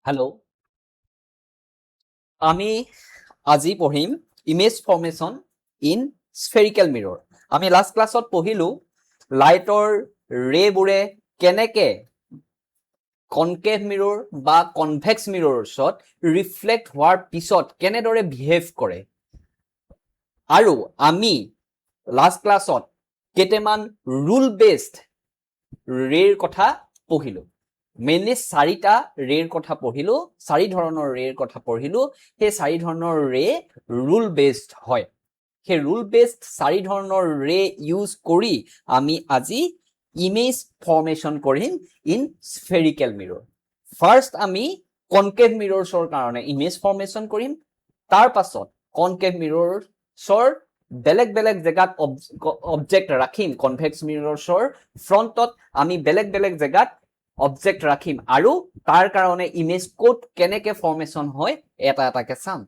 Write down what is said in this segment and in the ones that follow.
Hello, আমি আজি পঢ়িম ইমেজ ফৰ্মেশ্যন ইন স্ফেৰিকেল মিৰৰ। আমি লাষ্ট ক্লাছত পঢ়িলো লাইটৰ ৰেবোৰে কেনেকে কনকেভ মিৰৰ বা কনভেক্স মিৰৰ্ছত ৰিফ্লেক্ট হোৱাৰ পিছত কেনেদৰে বিহেভ কৰে। আৰু আমি লাষ্ট ক্লাছত কেইটামান ৰুল বেছড ৰেৰ কথা পঢ়িলো। মেইনলি 4টা ৰেৰ কথা পঢ়িলো, 4 ধৰণৰ ৰেৰ কথা পঢ়িলো। সেই 4 ধৰণৰ ৰে ৰুল বেছড হয়। সেই ৰুল বেছড 4 ধৰণৰ ৰে ইউজ কৰি আমি আজি ইমেজ ফৰ্মেশ্যন কৰিম ইন স্ফেৰিকেল মিৰৰ। ফাৰ্ষ্ট আমি কনকেভ মিৰৰ্ছৰ কাৰণে ইমেজ ফৰ্মেশ্যন কৰিম। তাৰ পাছত কনকেভ মিৰৰ্ছৰ বেলেগ বেলেগ জেগাত অবজেক্ট ৰাখিম। কনভেক্স মিৰৰ্ছৰ ফ্ৰণ্টত আমি বেলেগ বেলেগ জেগাত অবজেক্ট ৰাখিম আৰু তাৰ কাৰণে ইমেজ কোড কেনেকে ফৰ্মেশ্যন হয় এটা এটাকে চাম।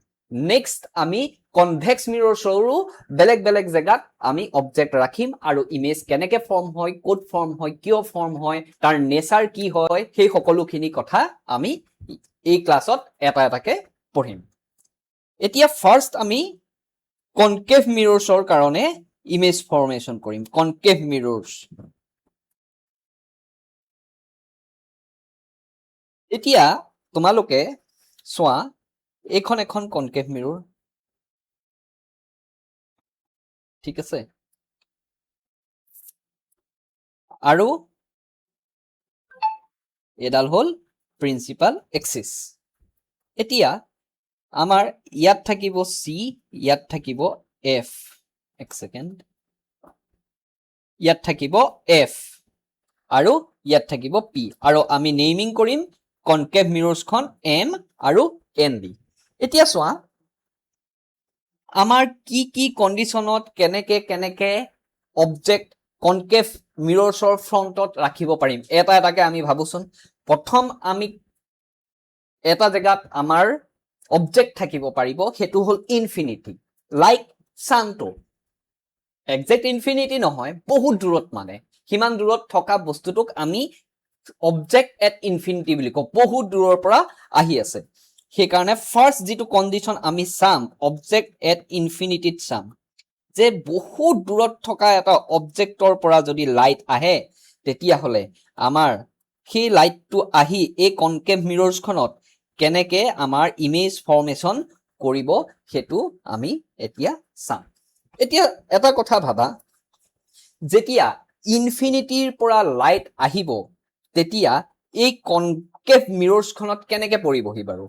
নেক্সট আমি কনভেক্স মিৰৰ্ছৰো বেলেগ বেলেগ জেগাত আমি অবজেক্ট ৰাখিম আৰু ইমেজ কেনেকে ফৰ্ম হয়, কোড ফৰ্ম হয়, কিয় ফৰ্ম হয়, তাৰ নেচাৰ কি হয়, সেই সকলোখিনি কথা আমি এই ক্লাছত এটা এটাকে পঢ়িম। এতিয়া ফাৰ্ষ্ট আমি কনকেভ মিৰৰ্ছৰ কাৰণে ইমেজ ফৰ্মেশ্যন কৰিম। কনকেভ মিৰৰ্ছ। এতিয়া তোমালোকে চোৱা, এইখন এখন কনকেভ মিৰৰ, ঠিক আছে, আৰু এডাল হ'ল প্ৰিন্সিপাল এক্সিস। এতিয়া আমাৰ ইয়াত থাকিব চি, ইয়াত থাকিব এফ, এক ছেকেণ্ড, ইয়াত থাকিব এফ আৰু ইয়াত থাকিব পি, আৰু আমি নেইমিং কৰিম কনকেভ মিৰৰ্ছখন এম আৰু এন দি। এতিয়া চোৱা, আমাৰ কি কি কণ্ডিশ্যনত কেনেকে কেনেকে অবজেক্ট কনকেভ মিৰৰ্ছৰ ফ্ৰণ্টত ৰাখিব পাৰিম এটা এটাকে আমি ভাবোচোন। প্ৰথম আমি এটা জেগাত আমাৰ অবজেক্ট থাকিব পাৰিব, সেইটো হ'ল ইনফিনিটি, লাইক চানটো। একজেক্ট ইনফিনিটি নহয়, বহুত দূৰত, মানে সিমান দূৰত থকা বস্তুটোক আমি অবজেক্ট এট ইনফিনিটি বুলি কওঁ, বহুত দূৰৰ পৰা আহি আছে। সেইকাৰণে ফাৰ্ষ্ট যিটো কণ্ডিশ্যন আমি চাম অবজেক্ট এট ইনফিনিটিত চাম, যে বহুত দূৰত থকা এটা অবজেক্টৰ পৰা যদি লাইট আহে তেতিয়াহ'লে আমাৰ সেই লাইটটো আহি এই কনকেভ মিৰৰ্ছখনত কেনেকে আমাৰ ইমেজ ফৰ্মেশ্যন কৰিব সেইটো আমি এতিয়া চাম। এতিয়া এটা কথা ভাবা, যেতিয়া ইনফিনিটিৰ পৰা লাইট আহিব তেতিয়া এই কনকেভ মিৰৰ্ছখনত কেনেকে পৰিবহি বাৰু।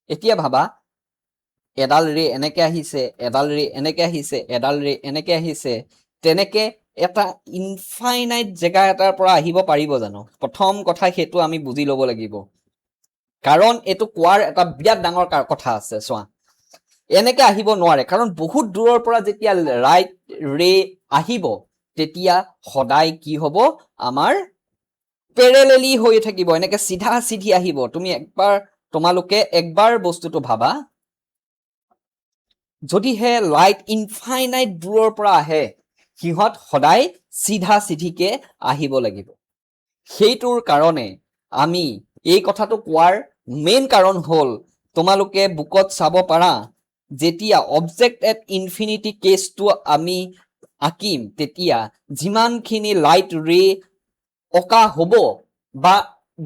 এতিয়া ভাবা, এডাল ৰে এনেকে আহিছে, এডাল ৰে এনেকে আহিছে, এডাল ৰে এনেকে আহিছে, তেনেকে এটা ইনফাইনাইট জেগা এটাৰ পৰা আহিব পাৰিব জানো? প্ৰথম কথা সেইটো আমি বুজি ল'ব লাগিব, কাৰণ এইটো কোৱাৰ এটা বিৰাট ডাঙৰ কথা আছে। চোৱা, এনেকে আহিব নোৱাৰে, কাৰণ বহুত দূৰৰ পৰা যেতিয়া লাইট ৰে আহিব তেতিয়া সদায় কি হ'ব, আমাৰ পেৰেলেলি হৈ থাকিব, এনেকে চিধা চিধি আহিব। তোমালোকে একবাৰ বস্তুটো ভাবা, যদিহে লাইট ইনফাইনাইট দূৰৰ পৰা আহে সিহঁত সদায় চিধা চিধিকে আহিব লাগিব। সেইটোৰ কাৰণে আমি এই কথাটো কোৱাৰ মেইন কাৰণ হ'ল, তোমালোকে বুকত চাব পাৰা, যেতিয়া অবজেক্ট এট ইনফিনিটি কেছটো আমি আঁকিম তেতিয়া যিমানখিনি লাইট ৰে অঁকা হ'ব বা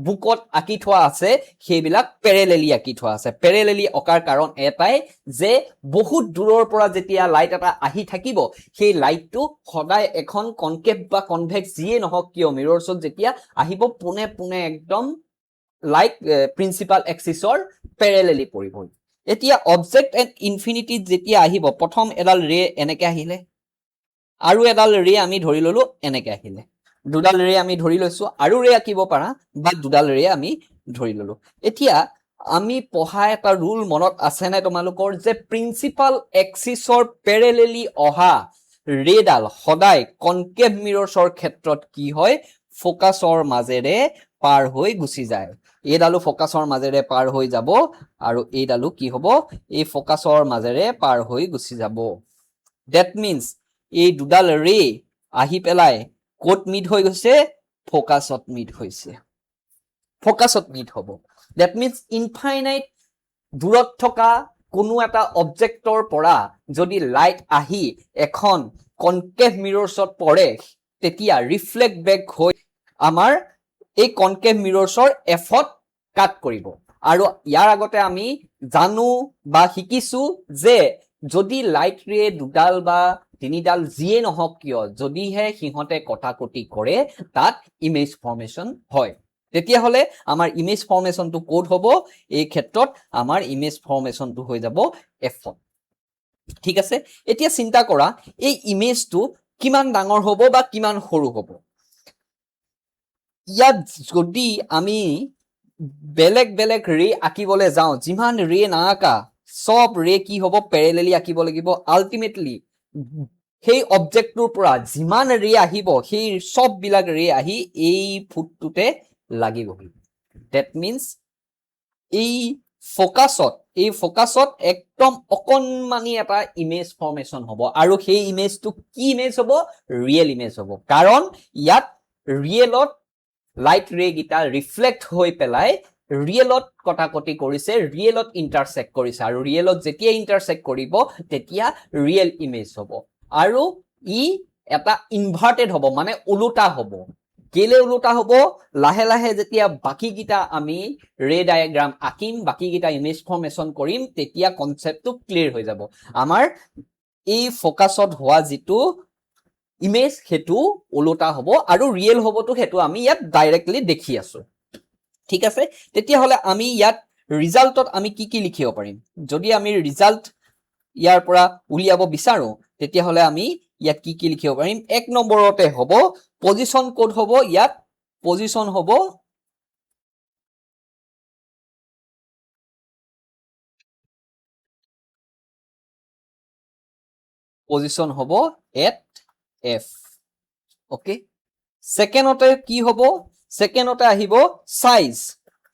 বুকত আঁকি থোৱা আছে সেইবিলাক পেৰেলেলি আঁকি থোৱা আছে। পেৰেলেলি অঁকাৰ কাৰণ এটাই যে বহুত দূৰৰ পৰা যেতিয়া লাইট এটা আহি থাকিব সেই লাইটটো সদায় এখন কনকেভ বা কনভেক্স যিয়ে নহওক কিয় মিৰৰ্ছত যেতিয়া আহিব পোনে পোনে একদম লাইক প্ৰিন্সিপাল এক্সিছৰ পেৰেলেলি পৰিব। এতিয়া অবজেক্ট এট ইনফিনিটিত যেতিয়া আহিব, প্ৰথম এডাল ৰে এনেকে আহিলে, আৰু এডাল ৰে আমি ধৰি ললো এনেকে আহিলে, দুডাল ৰে আমি ধৰি লৈছো, আৰু ৰে আঁকিব পাৰা বা দুডাল ৰে আমি ধৰি ললো। এতিয়া আমি পঢ়া এটা ৰুল মনত আছেনে তোমালোকৰ, যে প্ৰিন্সিপাল এক্সিছৰ পেৰেলেলি অহা ৰেডাল সদায় কনকেভ মিৰৰ্ছৰ ক্ষেত্ৰত কি হয়, ফকাছৰ মাজেৰে পাৰ হৈ গুচি যায়। এইডালো ফকাছৰ মাজেৰে পাৰ হৈ যাব আৰু এইডালো কি হ'ব, এই ফকাছৰ মাজেৰে পাৰ হৈ গুচি যাব। ডেট মিনছ এই দুডাল ৰে আহি পেলাই ক'ত মিট হৈ গৈছে, ফকাছত মিট হৈছে, ফকাছত মিট হ'ব। That means infinite দূৰত থকা কোনো এটা অবজেক্টৰ পৰা যদি লাইট আহি এখন কনকেভ মিৰৰ্ছত পৰে তেতিয়া ৰিফ্লেক্ট বেক হৈ আমাৰ এই কনকেভ মিৰৰ্ছৰ এফত কাট কৰিব আৰু ইয়াৰ আগতে আমি জানো বা শিকিছো যে যদি লাইট ৰে দুডাল বা তিনিডাল যিয়ে নহওক কিয় যদিহে সিহঁতে কটাকটি কৰে তাত ইমেজ ফৰ্মেশ্যন হয় তেতিয়াহলে আমাৰ ইমেজ ফৰ্মেশ্যনটো কোড হ'ব এই ক্ষেত্ৰত আমাৰ ইমেজ ফৰ্মেশ্যনটো হৈ যাব এফত ঠিক আছে এতিয়া চিন্তা কৰা এই ইমেজটো কিমান ডাঙৰ হ'ব বা কিমান সৰু হ'ব ইয়াত যদি আমি বেলেগ বেলেগ ৰে আঁকিবলৈ যাওঁ যিমান ৰে নাআকা সব ৰে কি হ'ব প্যাৰেলালি আঁকিব লাগিব আলটিমেটলি সেই অবজেক্টটোৰ পৰা যিমান ৰে আহিব সেই সব বিলাক ৰে আহি এই ফুটটোতে লাগিব দ্যাট মিন্স এই ফোকাসত একদম অকনমানি এটা ইমেজ ফৰ্মেশ্যন হ'ব আৰু সেই ইমেজটো কি ইমেজ হ'ব ৰিয়েল ইমেজ হ'ব কাৰণ ইয়াত ৰিয়েলত লাইট ৰে গিটা ৰিফ্লেক্ট হৈ পেলাই ৰিয়েলত কটাকটি কৰিছে ৰিয়েলত ইন্টাৰসেক্ট কৰিছে আৰু ৰিয়েলত যেতিয়া ইন্টাৰসেক্ট কৰিব তেতিয়া ৰিয়েল ইমেজ হ'ব আৰু ই এটা ইনভাৰ্টেড হ'ব মানে উলুটা হ'ব কেলে উলুটা হ'ব লাহে লাহে যেতিয়া বাকি গিটা আমি ৰে ডায়াগ্ৰাম আঁকিম বাকি গিটা ইমেজ ফৰ্মেশ্যন কৰিম তেতিয়া কনসেপ্টটো ক্লিয়াৰ হৈ যাব আমাৰ এই ফোকাসত হোৱা যিটো ইমেজ হেতু উলুটা হ'ব আৰু ৰিয়েল হ'বটো হেতু আমি ইয়াত ডাইৰেক্টলি দেখি আছো ঠিক আছে তেতিয়া হলে আমি ইয়াত ৰিজাল্টত আমি কি কি লিখিব পাৰিম যদি আমি ৰিজাল্ট ইয়াৰ পৰা উলিয়াব বিচাৰো তেতিয়া হলে আমি ইয়াত কি কি লিখিব পাৰিম এক নম্বৰতে হ'ব পজিশন কোড হ'ব ইয়াত পজিশন হ'ব পজিশন হ'ব at f ওকে সেকেন্ডতে কি হ'ব সেকেন্ডতে আহিব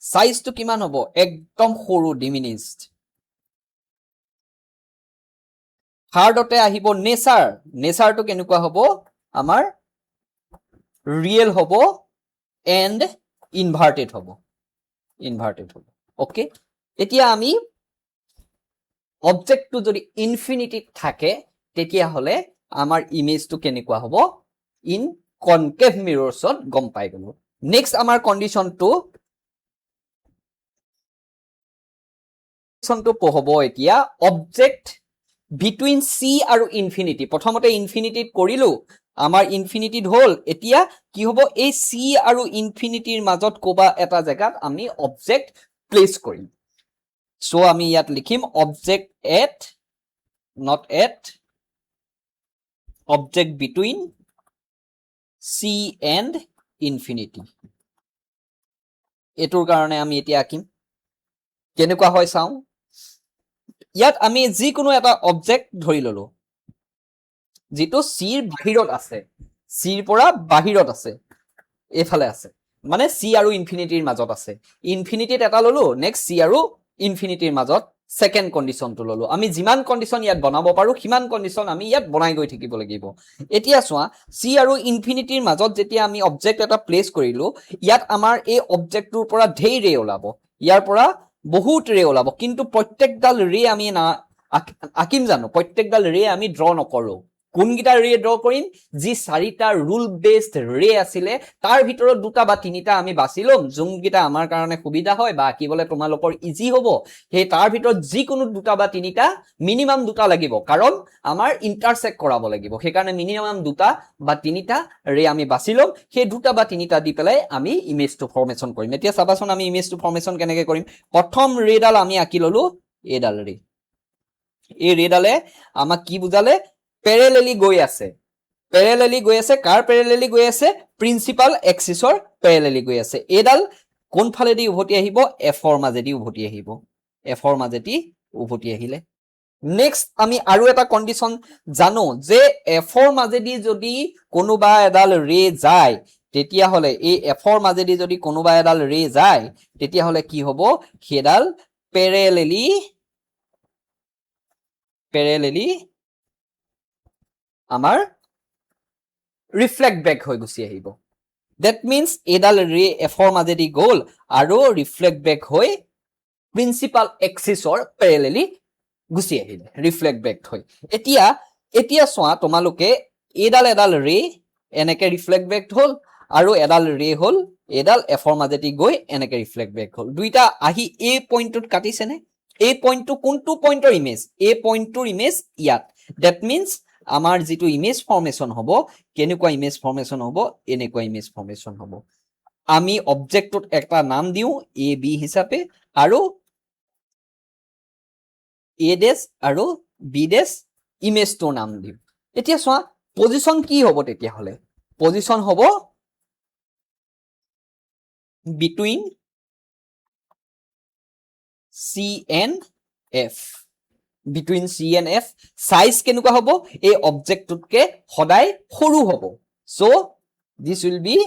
সাইজটো কিমান হ'ব একদম সৰু ডিমিনিশড থাৰ্ডতে আহিব নেচাৰটো কেনেকুৱা হ'ব আমাৰ ৰিয়েল হ'ব এন্ড ইনভাৰ্টেড হ'ব ওকে এতিয়া আমি অবজেক্টটো যদি ইনফিনিটিত থাকে তেতিয়া হলে আমাৰ ইমেজটো কেনেকুৱা হ'ব ইন কনকেভ মিৰৰ্ছত গম পাই গলো নেক্সট আমাৰ কন্ডিশনটো হ'ব এতিয়া অবজেক্ট বিটুইন সি আৰু ইনফিনিটি প্ৰথমতে ইনফিনিটিত কৰিলো আমাৰ ইনফিনিটিত হল এতিয়া কি হ'ব এই সি আৰু ইনফিনিটিৰ মাজত কোবা এটা জায়গাত আমি অবজেক্ট প্লেস কৰিম সো আমি ইয়াত লিখিম object at not at object between c and infinity এটোৰ কাৰণে আমি এতিয়া আঁকিম কেনেকুৱা হয় চাও ইয়াত আমি যিকোনো এটা অবজেক্ট ধৰি ললো যেটো সিৰ বাহিৰত আছে সিৰ পৰা বাহিৰত আছে এফালে আছে মানে সি আৰু ইনফিনিটিৰ মাজত আছে ইনফিনিটিত এটা ললো নেক্সট সি আৰু ইনফিনিটিৰ মাজত সেকেন্ড কন্ডিশনটো ললো আমি যিমান কন্ডিশন ইয়াত বনাব পাৰো কিমান কন্ডিশন আমি ইয়াত বনাই গৈ থাকিব লাগিব এতিয়া চোৱা সি আৰু ইনফিনিটিৰ মাজত যেতিয়া আমি অবজেক্ট এটা প্লেস কৰিলো ইয়াত আমাৰ এই অবজেক্টটোৰ পৰা ঢেৰ ৰে ওলাব ইয়াৰ পৰা বহুত ৰে ওলাব কিন্তু প্ৰত্যেকডাল ৰে আমি না আকিম জানো প্ৰত্যেকডাল ৰে আমি ড্ৰ নকৰো কোনগিটা ৰে ড্ৰ কৰিম যি চাৰিটা ৰুল বেসড ৰে আছিলে তাৰ ভিতৰত দুটা বা তিনিটা আমি বাছিলম যোনগিটা আমাৰ কাৰণে সুবিধা হয় বা আকিবলে তোমালোকৰ ইজি হ'ব হে তাৰ ভিতৰত যিকোনো দুটা বা তিনিটা মিনিমাম দুটা লাগিব কাৰণ আমাৰ ইন্টাৰসেক্ট কৰাব লাগিব সেই কাৰণে মিনিমাম দুটা বা তিনিটা ৰে আমি বাছিলম সেই দুটা বা তিনিটা দি পেলাই আমি ইমেজটো ফৰ্মেশ্যন কৰিম এতিয়া চাবাচোন আমি ইমেজটো ফৰ্মেশ্যন কেনেকৈ কৰিম প্ৰথম ৰেডাল আমি আকি ললো এডাল ৰে এই ৰেডালে আমাক কি বুজালে প্যাৰেলালি গৈ আছে কাৰ প্যাৰেলালি গৈ আছে প্ৰিন্সিপাল এক্সিসৰ প্যাৰেলালি গৈ আছে এডাল কোন ফালেদি উভতি আহিব এফৰ মাজেদি উভতি আহিলে নেক্সট আমি আৰু এটা কন্ডিশন জানো যে এফৰ মাজেদি যদি কোনোবা এডাল ৰে যায় তেতিয়া হলে এই এফৰ মাজেদি যদি কোনোবা এডাল ৰে যায় তেতিয়া হলে কি হ'ব হেডাল প্যাৰেলালি আমাৰ ৰিফ্লেক্ট বেক হৈ গুছি আহিব That means এডাল ৰে এফৰ মাজেদি গ'ল আৰু ৰিফ্লেক্ট বেক হৈ প্ৰিন্সিপাল এক্সিছৰ পেৰেলেলি গুচি আহিলে ৰিফ্লেক্ট বেক হৈ এতিয়া চোৱা তোমালোকে এডাল ৰে এনেকে ৰিফ্লেক্ট বেক হ'ল আৰু এডাল ৰে হ'ল এডাল এফৰ মাজেদি গৈ এনেকে ৰিফ্লেক্ট বেক হ'ল দুইটা আহি এই পইণ্টটোত কাটিছেনে এই পইণ্টটো কোনটো পইণ্টৰ ইমেজ এই পইণ্টটোৰ ইমেজ ইয়াত দ্যাট মিন্স আমাৰ যেটো ইমেজ ফৰ্মেশন হ'ব কেনেকুৱা ইমেজ ফৰ্মেশন হ'ব এনেকুৱা ইমেজ ফৰ্মেশন হ'ব আমি অবজেক্টত একটা নাম দিও এ বি হিচাপে আৰু এ ডেছ আৰু বি ডেছ ইমেজটোৰ নাম দিও এতিয়া চোৱা পজিশন কি হ'ব তেতিয়া হলে পজিশন হ'ব between C and F between C and F size কেনেকুৱা হ'ব এই অবজেক্টটোতকে সদায় সৰু হ'ব so this will be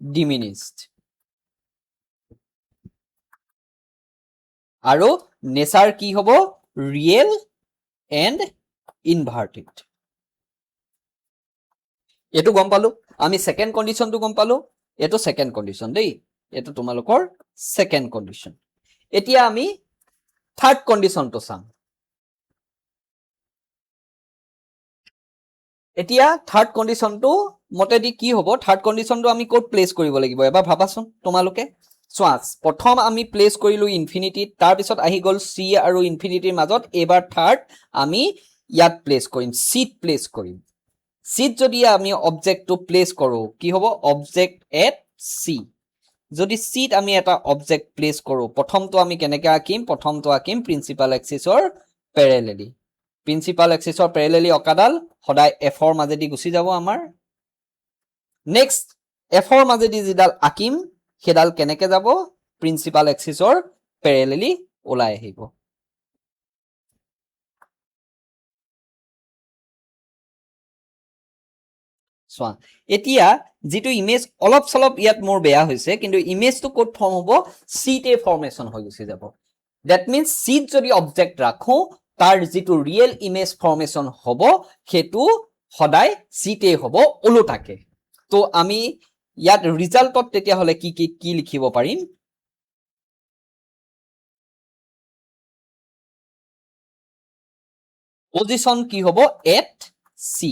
diminished আৰু নেচাৰ কি হ'ব real and inverted এটো গম পালো আমি সেকেন্ড কন্ডিশনটো গম পালো এটো সেকেন্ড কন্ডিশন দেই এটো তোমালোকৰ সেকেন্ড কন্ডিশন এতিয়া আমি থাৰ্ড কন্ডিশনটো চাম এতিয়া থাৰ্ড কন্ডিশনটো মতেদি কি হ'ব থাৰ্ড কন্ডিশনটো আমি কোড প্লেস কৰিব লাগিব এবাৰ ভাবাচোন তোমালোকে সোৱাস প্ৰথম আমি প্লেস কৰিলো ইনফিনিটি তাৰ পিছত আহি গল সি আৰু ইনফিনিটিৰ মাজত এবাৰ থাৰ্ড আমি ইয়াত প্লেস কৰিম সিট প্লেস কৰিম সিট যদি আমি অবজেক্টটো প্লেস কৰো কি হ'ব অবজেক্ট এট সি যদি সিট আমি এটা অবজেক্ট প্লেস কৰো প্ৰথমটো আমি কেনেকৈ আঁকিম প্ৰথমটো আঁকিম প্ৰিন্সিপাল এক্সিছৰ প্যাৰেলেলি প্ৰিন্সিপাল এক্সিছৰ প্যাৰেলেলি অকাডাল সদায় এফৰ মাজেদি গুচি যাব আমাৰ নেক্সট এফৰ মাজেদি যিডাল আঁকিম সেডাল কেনেকৈ যাব প্ৰিন্সিপাল এক্সিছৰ প্যাৰেলেলি ওলাই আহিব সোৱা এতিয়া যেটো ইমেজ অলপ সলপ ইয়াত মোৰ বেয়া হৈছে কিন্তু ইমেজটো কোড ফৰ্ম হ'ব সিটে ফৰ্মেশন হৈ গুচি যাব দ্যাট মিন্স সিট যদি অবজেক্ট ৰাখো তাৰ যেটো ৰিয়েল ইমেজ ফৰ্মেশন হ'ব হেতু সদায় সিটে হ'ব ওলোটাকে তো আমি ইয়াত ৰিজাল্টত তেতিয়া হলে কি লিখিব পাৰিম পজিশন কি হ'ব এট সি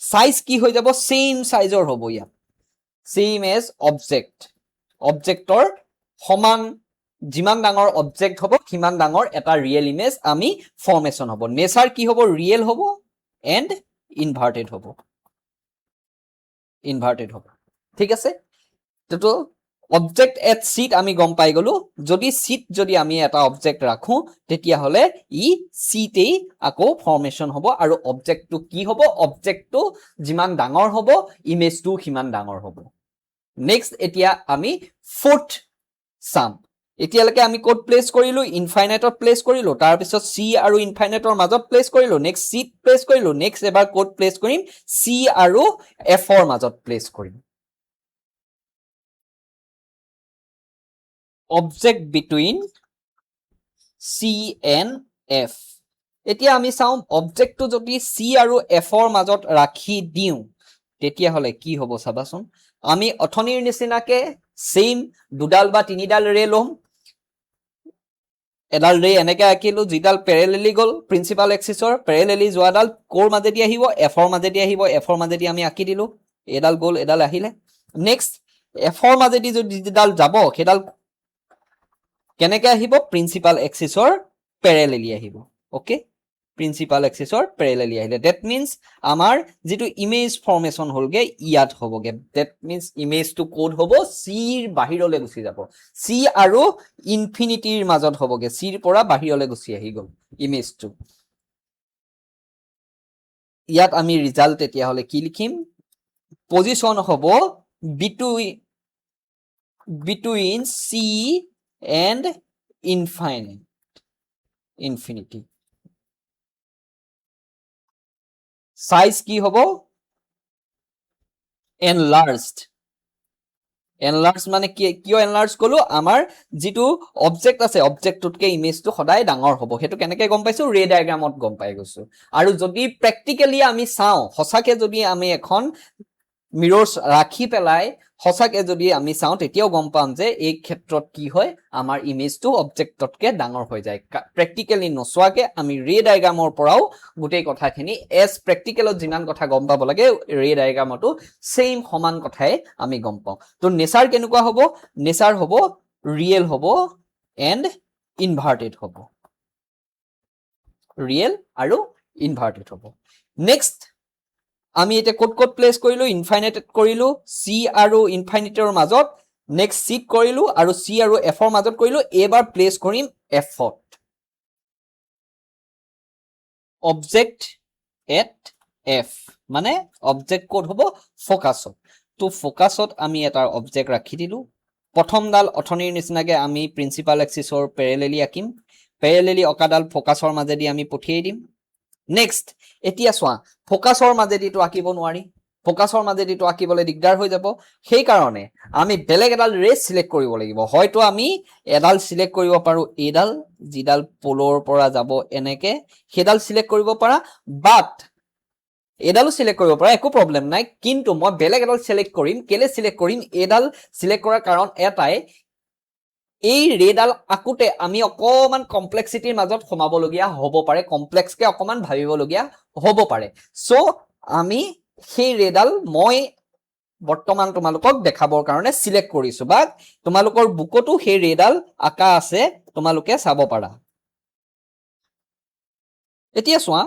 সাইজ কি হৈ যাব সেম সাইজৰ হ'ব ইয়াত সেম এজ অবজেক্টৰ সমান যিমান ডাঙৰ অবজেক্ট হ'ব কিমান ডাঙৰ এটা ৰিয়েল ইমেজ আমি ফৰ্মেশন হ'ব নেচাৰ কি হ'ব ৰিয়েল হ'ব এন্ড ইনভাৰ্টেড হ'ব ঠিক আছে তো অবজেক্ট এট সিট আমি গম পাই গলো যদি সিট যদি আমি এটা অবজেক্ট ৰাখো তেতিয়া হলে ই সিটে আকৌ ফৰ্মেশন হ'ব আৰু অবজেক্টটো কি হ'ব অবজেক্টটো যিমান ডাঙৰ হ'ব ইমেজটো কিমান ডাঙৰ হ'ব নেক্সট এতিয়া আমি ফোৰ্থ সাম এতিয়ালৈকে আমি কোড প্লেস কৰিলো ইনফাইনাইটত প্লেস কৰিলো তাৰ পিছত সি আৰু ইনফাইনাইটৰ মাজত প্লেস কৰিলো নেক্সট সিট প্লেস কৰিলো নেক্সট এবাৰ কোড প্লেস কৰিম সি আৰু এফৰ মাজত প্লেস কৰিম object between C and F এতিয়া আমি চাও অবজেক্ট টো যদি C আৰু F ৰ মাজত ৰাখি দিও তেতিয়া হলে কি হ'ব চাবাচোন আমি অথনিৰ নিচিনাকে সেম দুডাল বা তিনিডাল ৰে লম এডাল ৰে এনেকৈ আঁকিলো যিডাল প্যাৰেলেলি গল প্ৰিন্সিপাল এক্সিছৰ প্যাৰেলেলি যোৱাডাল কোৰ মাজেদি আহিব এফৰ মাজেদি আহিব এফৰ মাজেদি আমি আঁকি দিলো এডাল গল এডাল আহিলে নেক্সট এফৰ মাজেদি যদি যিডাল যাব সেডাল কেনেকৈ আহিব প্ৰিন্সিপাল এক্সিছৰ প্যাৰেলেলি আহিব ওকে প্ৰিন্সিপাল এক্সিছৰ প্যাৰেলেলি আহিলে দ্যাট মিন্স আমাৰ যেটো ইমেজ ফৰ্মেশন হলগে ইয়াত হ'বগে দ্যাট মিন্স ইমেজটো কোড হ'ব সিৰ বাহিৰলৈ গুচি যাব সি আৰু ইনফিনিটিৰ মাজত হ'বগে সিৰ পৰা বাহিৰলৈ গুচি আহি গল ইমেজটো ইয়াত আমি ৰিজাল্ট তেতিয়া হলে কি লিখিম পজিশন হ'ব between C and infinity size কি হ'ব enlarged মানে কিয় enlarged কলো আমাৰ যেটো অবজেক্ট আছে অবজেক্টটোতকে ইমেজটো সদায় ডাঙৰ হ'ব হেতু কেনেকৈ গম পাইছো ৰে ডায়াগ্ৰামত গম পাই গৈছো আৰু যদি প্ৰ্যাকটিক্যালি আমি চাও হসাকে যদি আমি এখন মিৰৰ্ছ ৰাখি পেলাই সঁচাকে যদি আমি চাওঁ তেতিয়াও গম পাম যে এই ক্ষেত্ৰত কি হয় আমাৰ ইমেজটো অবজেক্টতকে ডাঙৰ হৈ যায় প্ৰেক্টিকেলি নচোৱাকে আমি ৰে ডায়াগ্ৰামৰ পৰাও গোটেই কথাখিনি এজ প্ৰেক্টিকেলত যিমান কথা গম পাব লাগে ৰে ডায়াগ্ৰামতো সেম সমান কথাই আমি গম পাওঁ তো নেচাৰ কেনেকুৱা হ'ব নেচাৰ হ'ব ৰিয়েল হ'ব এণ্ড ইনভাৰ্টেড হ'ব ৰিয়েল আৰু ইনভাৰ্টেড হ'ব নেক্সট আমি এটা কোড প্লেস কৰিলো ইনফাইনাইটেড কৰিলো সি আৰু ইনফাইনাইটৰ মাজত নেক্সট সিট কৰিলো আৰু সি আৰু এফৰ মাজত কৰিলো এবাৰ প্লেস কৰিম এফত অবজেক্ট এট এফ মানে অবজেক্ট কোড হ'ব ফোকাসত তো ফোকাসত আমি এটা অবজেক্ট ৰাখি দিলো প্ৰথমডাল অথনিৰ নিচিনাকে আমি প্ৰিন্সিপাল এক্সিসৰ প্যাৰেলেলি আঁকিম প্যাৰেলেলি অকাডাল ফোকাসৰ মাজেদি আমি পঠিয়াই দিম নেক্সট এতিয়া চোৱা ফোকাসৰ মাজেদিটো আঁকিব নোৱাৰি ফোকাসৰ মাজেদিটো আঁকিবলৈ দিগদাৰ হৈ যাব সেই কাৰণে আমি বেলেগ এডাল ৰে সিলেক্ট কৰিব লাগিব হয়তো আমি এডাল সিলেক্ট কৰিব পাৰো এডাল যিডাল পোলৰ পৰা যাব এনেকে হেডাল সিলেক্ট কৰিব পাৰা বাট এডালো সিলেক্ট কৰিব পাৰা একো প্ৰবলেম নাই কিন্তু মই বেলেগ এডাল সিলেক্ট কৰিম কেলে সিলেক্ট কৰিম এডাল সিলেক্ট কৰাৰ কাৰণ এটাই এই ৰেডাল আকুতে আমি অকমান কমপ্লেক্সিটিৰ মাজত সোমাবলগীয়া হ'ব পাৰে কমপ্লেক্সকে অকমান ভাবিবলগীয়া হ'ব পাৰে সো আমি সেই ৰেডাল মই বৰ্তমান তোমালোকক দেখাবৰ কাৰণে সিলেক্ট কৰিছো বা তোমালোকৰ বুকতো সেই ৰেডাল আকা আছে তোমালোকে চাব পাৰা এতিয়া চোৱা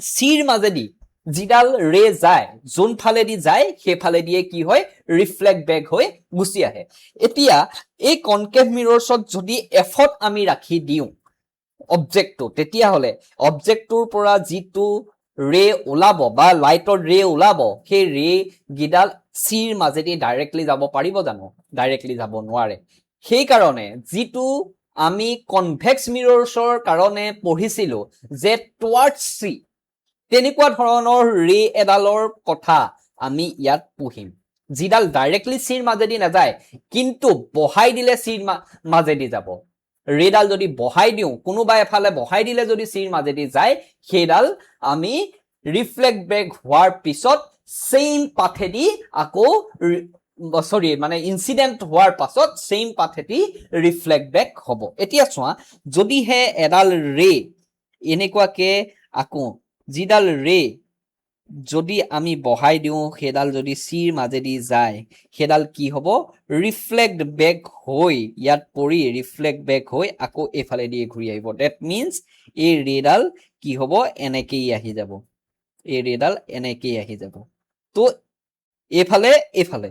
সিৰ মাজেদি যিডাল ৰে যায় যোন ফালেদি যায় সেই ফালেদিয়ে কি হয় ৰিফ্লেক্ট বেক হৈ গুচি আহে এতিয়া এই কনকেভ মিৰৰ্ছত যদি এফত আমি ৰাখি দিও অবজেক্টটো তেতিয়া হলে অবজেক্টটোৰ পৰা যিটো ৰে ওলাব বা লাইটৰ ৰে ওলাব সেই ৰে গিডাল সিৰ মাজেদি ডাইৰেক্টলি যাব পাৰিব জানো ডাইৰেক্টলি যাব নোৱাৰে সেই কাৰণে যিটো আমি কনভেক্স মিৰৰ্ছৰ কাৰণে পঢ়িছিলো যে টুৱাৰ্ডছ সি তেনেকুৱা ধৰণৰ ৰে এডালৰ কথা আমি ইয়াত পঢ়িম যিডাল ডাইৰেক্টলি সিৰ মাজেদি নাযায় কিন্তু বহাই দিলে সিৰ মাজেদি যাব ৰেডাল যদি বহাই দিও কোনোবা এফালে বহাই দিলে যদি সিৰ মাজেদি যায় সেইডাল আমি ৰিফ্লেক্ট বেক হোৱাৰ পিছত সেম পাথেদি আকৌ সৰি মানে ইনসিডেন্ট হোৱাৰ পাছত সেম পাথেদি ৰিফ্লেক্ট বেক হ'ব এতিয়া চোৱা যদি হে এডাল ৰে এনেকুৱাকে আকৌ যিডাল ৰে যদি আমি বহাই দিও হেডাল যদি সিৰ মাজেদি যায় হেডাল কি হ'ব ৰিফ্লেক্ট বেক হৈ ইয়াত পৰি ৰিফ্লেক্ট বেক হৈ আকৌ এফালে দি ঘূৰি আহিব দ্যাট মিন্স এই ৰেডাল কি হ'ব এনেকেই আহি যাব এই ৰেডাল এনেকেই আহি যাব তো এফালে এফালে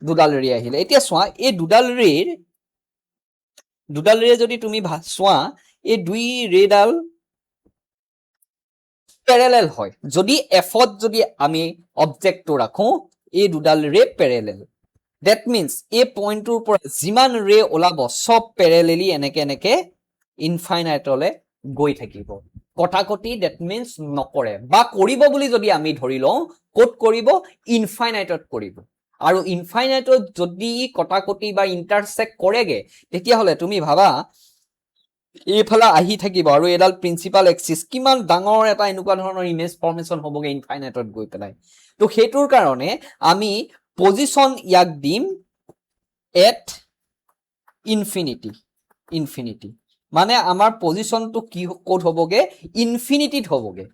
দুডাল ৰে আহিলে এতিয়া চোৱা এই দুডাল ৰে যদি তুমি চোৱা এই দুই ৰেডাল প্যাৰেলেল হয় যদি এফত যদি আমি অবজেক্টটো ৰাখো এই দুডাল ৰে প্যাৰেলেল দ্যাট মিন্স এই পইণ্টটোৰ পৰা যিমান ৰে ওলাব সব প্যাৰেলেলি এনেকে এনেকে ইনফাইনাইটলে গৈ থাকিব কটাকটি দ্যাট মিন্স নকৰে বা কৰিব বুলি যদি আমি ধৰি লওঁ কোড কৰিব ইনফাইনাইটত কৰিব আৰু ইনফাইনাইটত যদি কটাকটি বা ইন্টাৰসেক্ট কৰেগে তেতিয়া হলে তুমি ভাবা এইফালে আহি থাকিব আৰু এডাল প্ৰিন্সিপাল এক্সিস কিমান ডাঙৰ এটা এনেকুৱা ধৰণৰ ইমেজ ফৰ্মেশন হ'বগে ইনফাইনাইটত গৈ পেলাই তো হেতুৰ কাৰণে আমি পজিশন ইয়াক দিম এট ইনফিনিটি মানে আমাৰ পজিশনটো কি কোড হ'বগে ইনফিনিটিত হ'বগে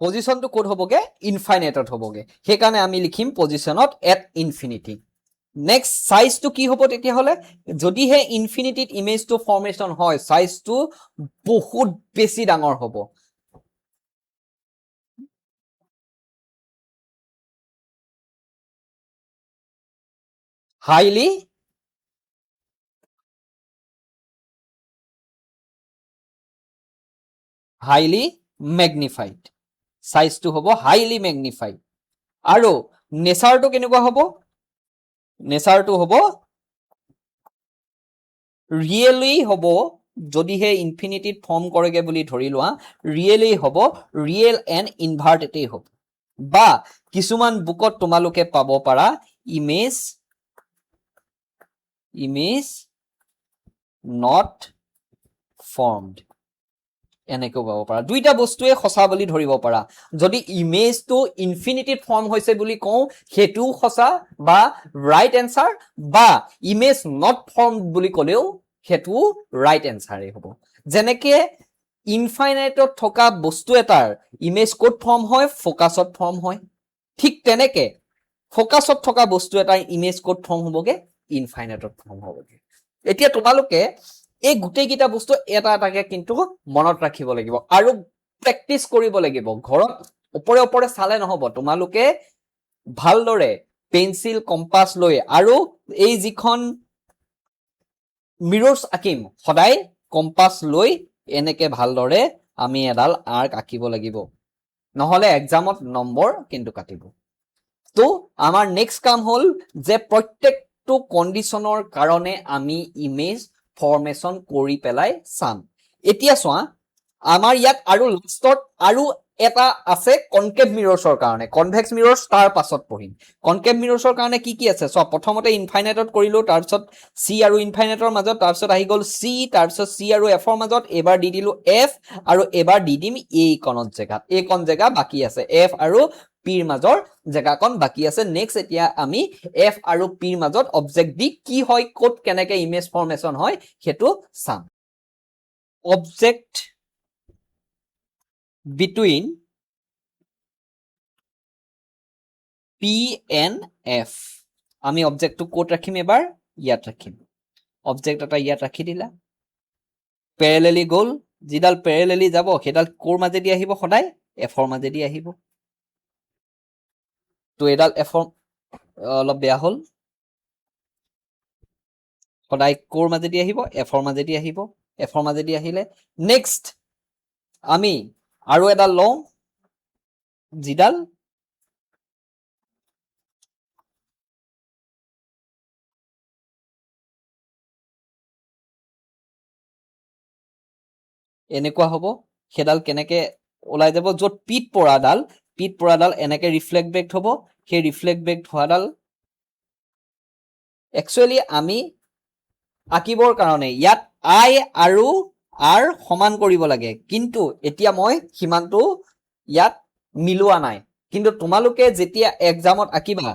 পজিশনটো কোড হ'বগে ইনফাইনাইটত হ'বগে সেই কাৰণে আমি লিখিম পজিশনত এট ইনফিনিটি নেক্সট সাইজটো কি হ'ব তেতিয়া হলে যদি হে ইনফিনিটিত ইমেজটো ফৰ্মেশন হয় সাইজটো বহুত বেছি ডাঙৰ হ'ব হাইলি ম্যাগনিফাইড সাইজটো হ'ব হাইলি ম্যাগনিফাইড আৰু নেচাৰটো কেনেকুৱা হ'ব নেচাৰটো হ'ব ৰিয়েলি হ'ব যদিহে ইনফিনিটিত ফৰ্ম কৰেগে বুলি ধৰি লোৱা ৰিয়েলি হ'ব ৰিয়েল এণ্ড ইনভাৰ্টেডেই হ'ব বা কিছুমান বুকত তোমালোকে পাব পাৰা ইমেজ নট ফৰ্মড এনেকেও পাব পাৰা দুইটা বস্তুৱে সঁচা বুলি ধৰিব পাৰা যদি ইমেজটো ইনফিনিটিভ ফৰ্ম হৈছে বুলি কওঁ হেতু সঁচা বা ৰাইট এনসাৰ বা ইমেজ নট ফৰ্ম বুলি ক'লেও হেতু ৰাইট এনসাৰে হ'ব যেনেকে ইনফাইনাইটত থকা বস্তু এটাৰ ইমেজ কোড ফৰ্ম হয় ফোকাসত ফৰ্ম হয় ঠিক তেনেকে ফোকাসত থকা বস্তু এটাৰ ইমেজ কোড ফৰ্ম হ'বগে ইনফাইনাইটত ফৰ্ম হ'বগে এতিয়া তোমালোকে এই গোটেই কিটা বস্তু এটা এটাকে কিন্তু মনত ৰাখিব লাগিব আৰু প্ৰেক্টিস কৰিব লাগিব ঘৰত ওপৰে ওপৰে চালে নহব তোমালোকে ভালদৰে পেন্সিল কম্পাস লৈ আৰু এই যিখন মিৰৰ্স আঁকিম সদায় কম্পাস লৈ এনেকে ভালদৰে আমি এডাল আৰ্ক আঁকিব লাগিব নহলে এক্সামত নম্বৰ কিন্তু কাটিব তো আমাৰ নেক্সট কাম হল যে প্ৰত্যেকটো কন্ডিশনৰ কাৰণে আমি ইমেজ ফৰ্মেশন কৰি পেলাই চাম এতিয়া চোৱা আমাৰ ইয়াত আৰু লাষ্টত আৰু এটা আছে কনকেভ মিৰৰ্ছৰ কাৰণে কনভেক্স মিৰৰ্ছ তাৰ পাছত পঢ়িম কনকেভ মিৰৰ্ছৰ কাৰণে কি আছে চোৱা প্ৰথমতে ইনফাইনাইটত কৰিলো তাৰ পিছত সি আৰু ইনফাইনাইটৰ মাজত তাৰ পিছত আহি গল সি তাৰ পিছত সি আৰু এফৰ মাজত এবাৰ দি দিলো এফ আৰু এবাৰ দি দিম এই কনত জেগাত এই কোন জেগা বাকি আছে এফ আৰু পিৰ মাজৰ জেগাকন বাকি আছে নেক্সট এতিয়া আমি এফ আৰু পিৰ মাজত অবজেক্ট দি কি হয় কোড কেনেকে ইমেজ ফৰ্মেশন হয় হেতু চাম object between P and F আমি অবজেক্টটো কোড ৰাখিম এবাৰ ইয়াত ৰাখিম অবজেক্ট এটা ইয়াত ৰাখি দিলা প্যাৰালেলি গল যিডাল প্যাৰালেলি যাব হেডাল কোৰ মাজেদি আহিব সদায় এফৰ মাজেদি আহিব তো এডাল এফৰ অলপ বেয়া হল সদায় কোৰ মাজেদি আহিব এফৰ মাজেদি আহিব এফৰ মাজেদি আহিলে নেক্সট আমি আৰু এডাল লওঁ যিডাল এনেকুৱা হ'ব হেডাল কেনেকে ওলাই যাব যত পিট পৰাডাল এনেকে ৰিফ্লেক্ট বেক হ'ব সেই ৰিফ্লেক্ট বেক হোৱাডাল একচুয়ালি আমি আঁকিবৰ কাৰণে ইয়াত আই আৰু আৰ সমান কৰিব লাগে কিন্তু এতিয়া মই সিমানটো ইয়াত মিলোৱা নাই কিন্তু তোমালোকে যেতিয়া এক্সামত আঁকিবা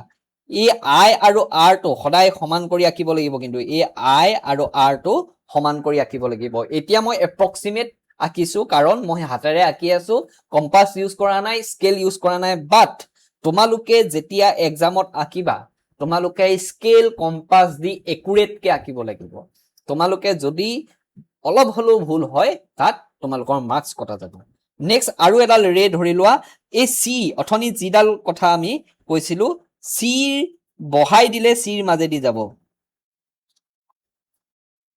এই আই আৰু আৰ টো সদায় সমান কৰি আঁকিব লাগিব কিন্তু এই আই আৰু আৰ টো সমান কৰি আঁকিব লাগিব এতিয়া মই এপ্ৰক্সিমেট আঁকিছো কাৰণ মই হাতেৰে আঁকি আছো কম্পাস ইউজ কৰা নাই স্কেল ইউজ কৰা নাই বাট তোমালোকে যেতিয়া এক্সামত আঁকিবা তোমালোকে স্কেল কম্পাস দি একুৰেট কে আঁকিব লাগিব তোমালোকে যদি অলপ হলো ভুল হয় তাত তোমালোকৰ মাৰ্কস কটা যাব নেক্সট আৰু এডাল ৰে ধৰি লোৱা এই সি অথনি যিডাল কথা আমি কৈছিলো সি বহাই দিলে সিৰ মাজেদি যাব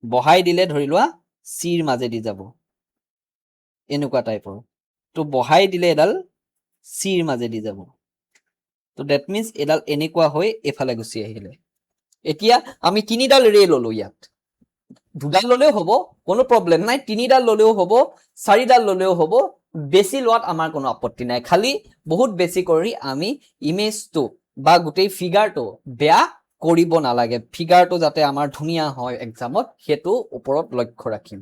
বহাই দিলে ধৰি লোৱা সিৰ মাজেদি যাব এনেকুৱা টাইপৰ তো বহাই দিলে এডাল সিৰ মাজেদি যাব তো দ্যাট মিন্স এডাল এনেকুৱা হৈ এফালে গুচি আহিলে এতিয়া আমি তিনিডাল ৰে ললো ইয়াত দুডাল ললেও হ'ব কোনো প্ৰবলেম নাই তিনিডাল ললেও হ'ব চাৰিডাল ললেও হ'ব বেছি লোৱাত আমাৰ কোনো আপত্তি নাই খালি বহুত বেছি কৰি আমি ইমেজটো বা গোটেই ফিগাৰটো বেয়া কৰিব নালাগে ফিগাৰটো যাতে আমাৰ ধুনীয়া হয় এক্সামত হেতু ওপৰত লক্ষ্য ৰাখিম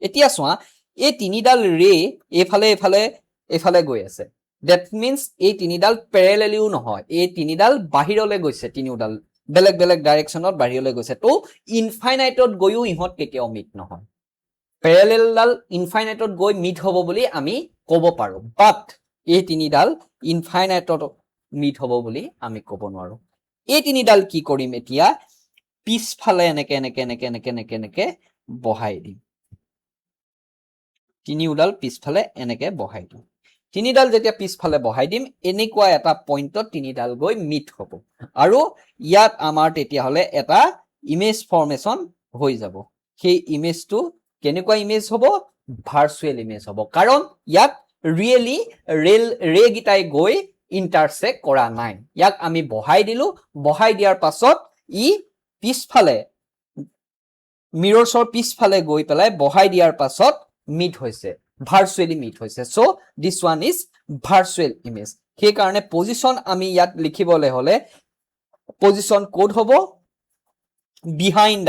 এতিয়া চোৱা এই তিনিডাল ৰে এফালে গৈ আছে দ্যাট মিন্স এই তিনিডাল প্যাৰালেলিও নহয় এই তিনিডাল বাহিৰলৈ গৈছে তিনিওডাল বেলেগ বেলেগ ডাইৰেকশনত বাহিৰলৈ গৈছে তো ইনফাইনাইটত গৈও ইহত কেতিয়াও মিট নহয় প্যাৰালেলডাল ইনফাইনাইটত গৈ মিট হ'ব বুলি আমি ক'ব পাৰো বাট এই তিনিডাল ইনফাইনাইটত মিট হ'ব বুলি আমি ক'ব নোৱাৰো এই তিনিডাল কি কৰিম এতিয়া পিছফালে এনেকে এনেকে এনেকে এনেকে এনেকে এনেকে বহাই দিম তিনিওডাল পিছফালে এনেকে বহাই দিম তিনিডাল যেতিয়া পিছফালে বহাই দিম এনেকুৱা এটা পইণ্টত তিনিডাল গৈ মিট হ'ব আৰু ইয়াত আমাৰ তেতিয়া হলে এটা ইমেজ ফৰ্মেশন হৈ যাব সেই ইমেজটো কেনেকুৱা ইমেজ হ'ব ভাৰ্চুৱেল ইমেজ হ'ব কাৰণ ইয়াত ৰিয়েলি ৰে গিটাই গৈ ইন্টাৰসেক্ট কৰা নাই ইয়াক আমি বহাই দিলো বহাই দিয়াৰ পাছত ই পিছফালে মিৰৰ্ছৰ পিছফালে গৈ পেলাই বহাই দিয়াৰ পাছত মিট হৈছে ভাৰ্চুৱেলি মিট হৈছে so this one is virtual image সেই কাৰণে পজিশন আমি ইয়াত লিখিবলৈ হলে পজিশন কোড হ'ব বিহাইন্ড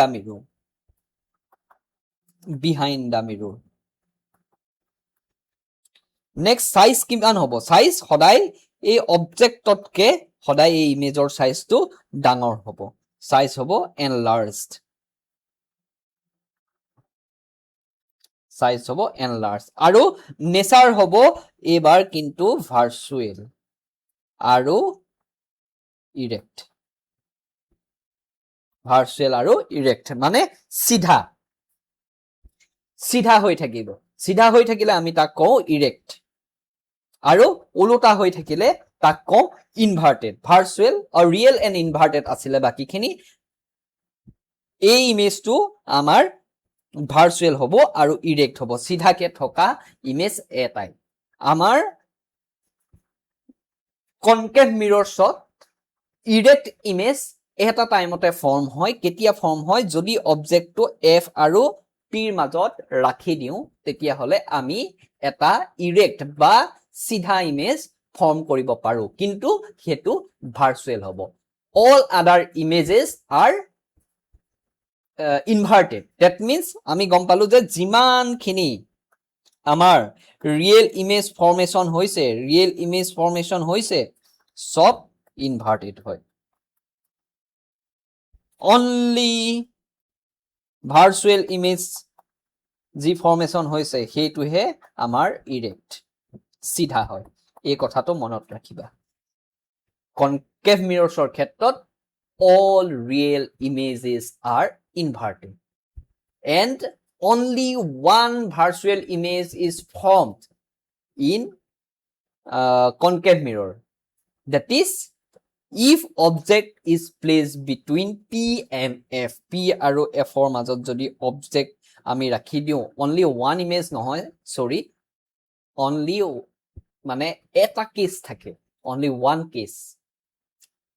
দা মিৰৰ নেক্সট সাইজ কিমান হ'ব সাইজ সদায় এই অবজেক্টতকে সদায় এই ইমেজৰ সাইজটো ডাঙৰ হ'ব সাইজ হ'ব এনলাৰ্জড সাইজ হ'ব এনলাৰ্জ আৰু নেচাৰ হ'ব এবাৰ কিন্তু ভাৰ্চুৱেল আৰু ইৰেক্ট ভাৰ্চুৱেল আৰু ইৰেক্ট মানে সিধা সিধা হৈ থাকিব সিধা হৈ থাকিলে আমি তাক কওঁ ইৰেক্ট আৰু ওলোটা হৈ থাকিলে তাক কওঁ ইনভাৰ্টেড ভাৰ্চুৱেল আৰু ৰিয়েল এণ্ড ইনভাৰ্টেড আছিলে বাকিখিনি এই ইমেজটো আমাৰ ভাৰ্চুৱেল হ'ব আৰু ইৰেক্ট হ'ব সিধাকে থকা ইমেজ এটাই আমাৰ কনকেভ মিৰৰ্ছত ইৰেক্ট ইমেজ এটা টাইমতে ফৰ্ম হয় কেতিয়া ফৰ্ম হয় যদি অবজেক্টটো এফ আৰু পিৰ মাজত ৰাখি দিওঁ তেতিয়া হলে আমি এটা ইৰেক্ট বা সিধা ইমেজ ফৰ্ম কৰিব পাৰো কিন্তু হেতু ভাৰ্চুৱেল হ'ব all other images are inverted that means আমি গম পালো যে যিমানখিনি আমাৰ ৰিয়েল ইমেজ ফৰ্মেশন হৈছে সব ইনভাৰ্টেড হয় only ভাৰ্চুৱেল ইমেজ যি ফৰ্মেশন হৈছে হেতুহে আমাৰ ইৰেক্ট সিধা হয় এই কথাটো মনত ৰাখিবা কনকেভ মিৰৰ্ছৰ ক্ষেত্ৰত all real images are inverted and only one virtual image is formed in concave mirror that is if object is placed between P and F P আৰু F ৰ মাজত যদি object আমি ৰাখি দিও only one image নহয় sorry only মানে এটা কেস থাকে only one case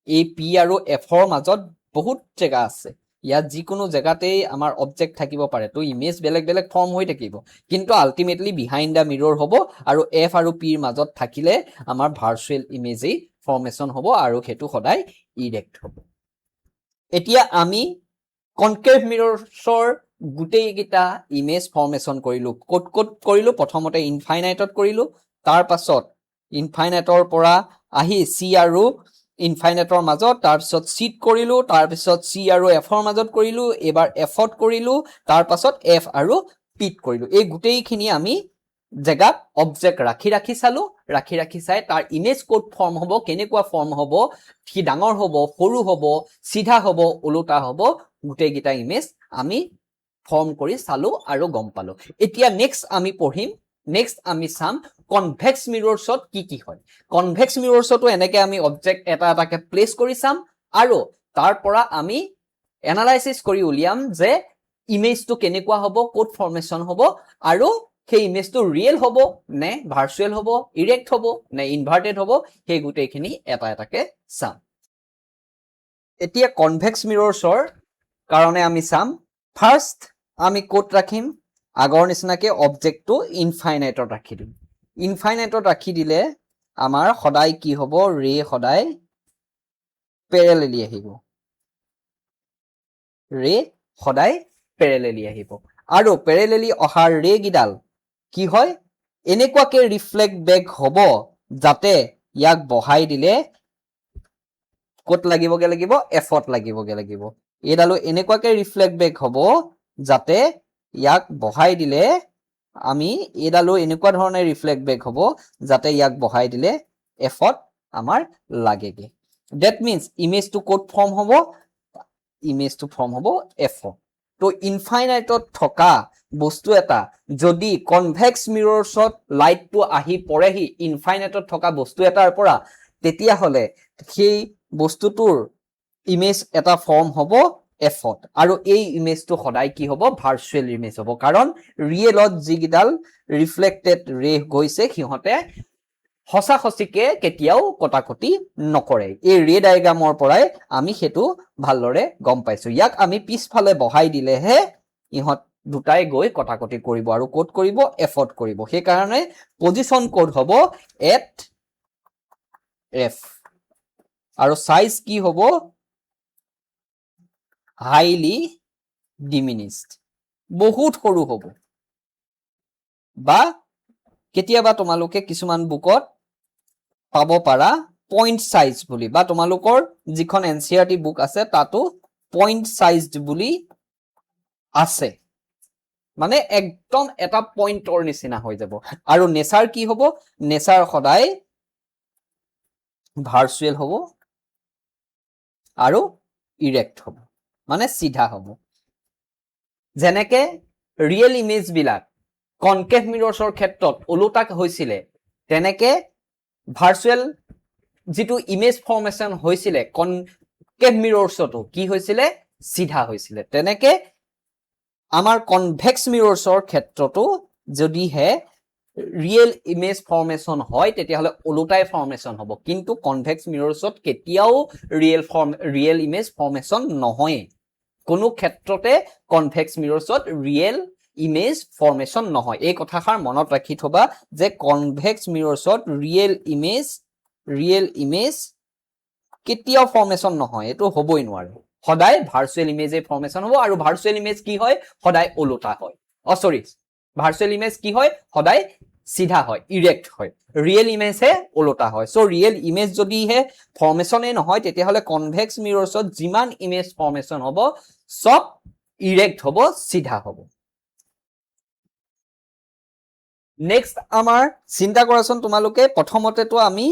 এই P আৰু F ৰ মাজত বহুত জায়গা আছে ইয়াত যিকোনো জায়গাতেই আমাৰ অবজেক্ট থাকিব পাৰে তো ইমেজ বেলেগ বেলেগ ফৰ্ম হৈ থাকিব কিন্তু আলটিমেটলি বিহাইন্ড দা মিৰৰ হ'ব আৰু F আৰু P ৰ মাজত থাকিলে আমাৰ ভাৰ্চুৱেল ইমেজেই ফৰ্মেশন হ'ব আৰু হেতু সদায় ইৰেক্ট হ'ব এতিয়া আমি কনকেভ মিৰৰ্ছৰ গুটেই গিটা ইমেজ ফৰ্মেশন কৰিলো কোট কোট কৰিলো প্ৰথমতে ইনফাইনাইটত কৰিলো তাৰ পাছত ইনফাইনাইটৰ পৰা আহি সি আৰু ইনফাইনাইটৰ মাজত তাৰ পিছত সিট কৰিলো তাৰ পিছত সি আৰু এফৰ মাজত কৰিলো এবাৰ এফত কৰিলো তাৰ পাছত এফ আৰু পিত কৰিলো এই গুটেইখিনি আমি জায়গাত অবজেক্ট ৰাখি চালো ৰাখি চাই তাৰ ইমেজ কোড ফৰ্ম হ'ব কেনেকুৱা ফৰ্ম হ'ব কি ডাঙৰ হ'ব সৰু হ'ব সিধা হ'ব ওলোটা হ'ব গুটেই গিটা ইমেজ আমি ফৰ্ম কৰি চালো আৰু গম পালো এতিয়া নেক্সট আমি পঢ়িম নেক্সট আমি চাম কনভেক্স মিৰৰ্ছত কি হয় কনভেক্স মিৰৰ্ছতো এনেকে আমি অবজেক্ট এটা এটাকে প্লেস কৰি চাম আৰু তাৰ পৰা আমি এনালাইসিস কৰি উলিয়াম যে ইমেজটো কেনেকুৱা হ'ব কোড ফৰ্মেশন হ'ব আৰু সেই ইমেজটো ৰিয়েল হ'ব নে ভাৰ্চুৱেল হ'ব ইৰেক্ট হ'ব নে ইনভাৰ্টেড হ'ব সেই গুটেইখিনি এটা এটাকে চাম এতিয়া কনভেক্স মিৰৰ্ছৰ কাৰণে আমি চাম ফাৰ্স্ট আমি কোড ৰাখিম আগৰ নিচিনাকে অবজেক্টটো ইনফাইনাইটত ৰাখি দিম ইনফাইনাইটত ৰাখি দিলে আমাৰ সদায় কি হ'ব ৰে সদায় প্যাৰেলেলি আহিব ৰে সদায় প্যাৰেলেলি আহিব আৰু প্যাৰেলেলি অহাৰ ৰে গিডাল কি হয় এনেকুৱাকে ৰিফ্লেক্ট বেক হ'ব যাতে ইয়াক বহাই দিলে কোট লাগিবগে লাগিব এফত লাগিবগে লাগিব এডালো এনেকুৱাকে ৰিফ্লেক্ট বেক হ'ব যাতে ইয়াক বহাই দিলে আমি এডালো এনেকুৱা ধৰণে ৰিফ্লেক্ট বেক হ'ব যাতে ইয়াক বহাই দিলে এফত আমাৰ লাগেগে that means image to code form হ'ব image to form হ'ব f তো ইনফাইনাইটত থকা বস্তু এটা যদি কনভেক্স মিৰৰ্ছত লাইটটো আহি পৰেহি ইনফাইনাইটত থকা বস্তু এটাৰ পৰা তেতিয়া হলে সেই বস্তুটোৰ ইমেজ এটা ফৰ্ম হ'ব এফত আৰু এই ইমেজটো সদায় কি হ'ব ভাৰ্চুৱেল ইমেজ হ'ব কাৰণ ৰিয়েলত যিগিডাল ৰিফ্লেক্টেড ৰে গৈছে সিহঁতে হসা হসিকে কেতিয়াও কটাকটি নকৰে এই ৰে ডায়াগ্ৰামৰ পৰাই আমি হেতু ভালদৰে গম পাইছো ইয়াক আমি পিছফালে বহাই দিলেহে ইহত দুটাই গৈ কটাকটি কৰিব আৰু কোড কৰিব এফত কৰিব সেই কাৰণে পজিশন কোড হ'ব এট এফ আৰু সাইজ কি হ'ব হাইলি ডিমিনিশড বহুত সৰু হ'ব বা কেতিয়াবা তোমালোকে কিছুমান বুকত পাব পাৰা পইণ্ট সাইজ বুলি বা তোমালোকৰ যিখন এনচিইআৰটি বুক আছে তাতো পইণ্ট সাইজড বুলি আছে মানে একদম এটা পইণ্টৰ নিচিনা হৈ যাব আৰু নেচাৰ কি হ'ব নেচাৰ সদায় ভাৰ্চুৱেল হ'ব আৰু ইৰেক্ট হ'ব মানে সিধা হ'ব যেনেকে ৰিয়েল ইমেজ বিলাক কনকেভ মিৰৰ্ছৰ ক্ষেত্ৰত ওলোটা হৈছিলে তেনেকে ভাৰ্চুৱেল যিটো ইমেজ ফৰ্মেশন হৈছিলে কনকেভ মিৰৰ্ছটো কি হৈছিলে সিধা হৈছিলে তেনেকে আমাৰ কনভেক্স মিৰৰ্ছৰ ক্ষেত্ৰতো যদিহে ৰিয়েল ইমেজ ফৰ্মেশন হয় তেতিয়াহলে ওলোটাই ফৰ্মেশন হ'ব কিন্তু কনভেক্স মিৰৰ্ছত কেতিয়াও ৰিয়েল ইমেজ ফৰ্মেশন নহয় কোনো ক্ষেত্ৰতে কনভেক্স মিৰৰ্ছত ৰিয়েল ইমেজ ফৰ্মেশন নহয় এই কথাষাৰ মনত ৰাখি থবা যে কনভেক্স মিৰৰ্ছত ৰিয়েল ইমেজ কেতিয়াও ফৰ্মেশন নহয় এটো হ'বই নোৱাৰে সদায় ভাৰ্চুৱেল ইমেজে ফৰ্মেশন হ'ব আৰু ভাৰ্চুৱেল ইমেজ কি হয় সদায় ওলোটা হয় সৰি ভাৰ্চুৱেল ইমেজ কি হয় সদায় সিধা হয় ইৰেক্ট হয় ৰিয়েল ইমেজ হে ওলোটা হয় সো ৰিয়েল ইমেজ যদি হে ফৰ্মেশনে নহয় তেতিয়াহলে কনভেক্স মিৰৰ্ছত যিমান ইমেজ ফৰ্মেশন হ'ব সব ইৰেক্ট হ'ব সিধা হ'ব নেক্সট আমাৰ চিন্তা কৰাচোন তোমালোকে প্ৰথমতেটো আমি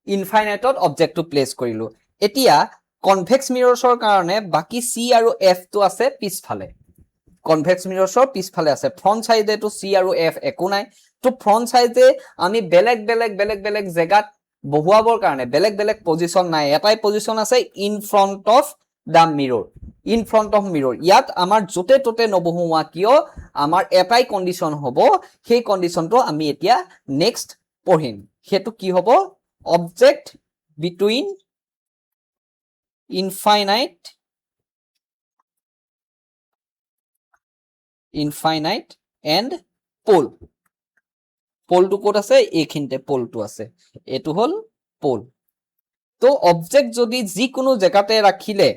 ইনফাইনাইটত অবজেক্টটো প্লেস কৰিলো এতিয়া কনভেক্স মিৰৰ্ছৰ কাৰণে বাকি সি আৰু এফ টো আছে পিছফালে কনভেক্স মিৰৰ্ছৰ পিছফালে আছে ফ্ৰন্ট সাইডে তো সি আৰু এফ একো নাই তো ফ্ৰন্ট সাইডে আমি বেলেগ জেগাত বহুৱাবৰ কাৰণে বেলেগ পজিশন নাই এটাই পজিশন আছে in front of the মিৰৰ in front of মিৰৰ ইয়াত আমাৰ যতে ততে নবহুৱা কিয় আমাৰ এটাই কন্ডিশন হ'ব সেই কন্ডিশনটো আমি এতিয়া নেক্সট পঢ়িম হেতু কি হ'ব object between infinite and pole pole to ক'ত আছে এইখিনতে pole to আছে এটো হল pole তো অবজেক্ট যদি যিকোনো জায়গাতে ৰাখিলে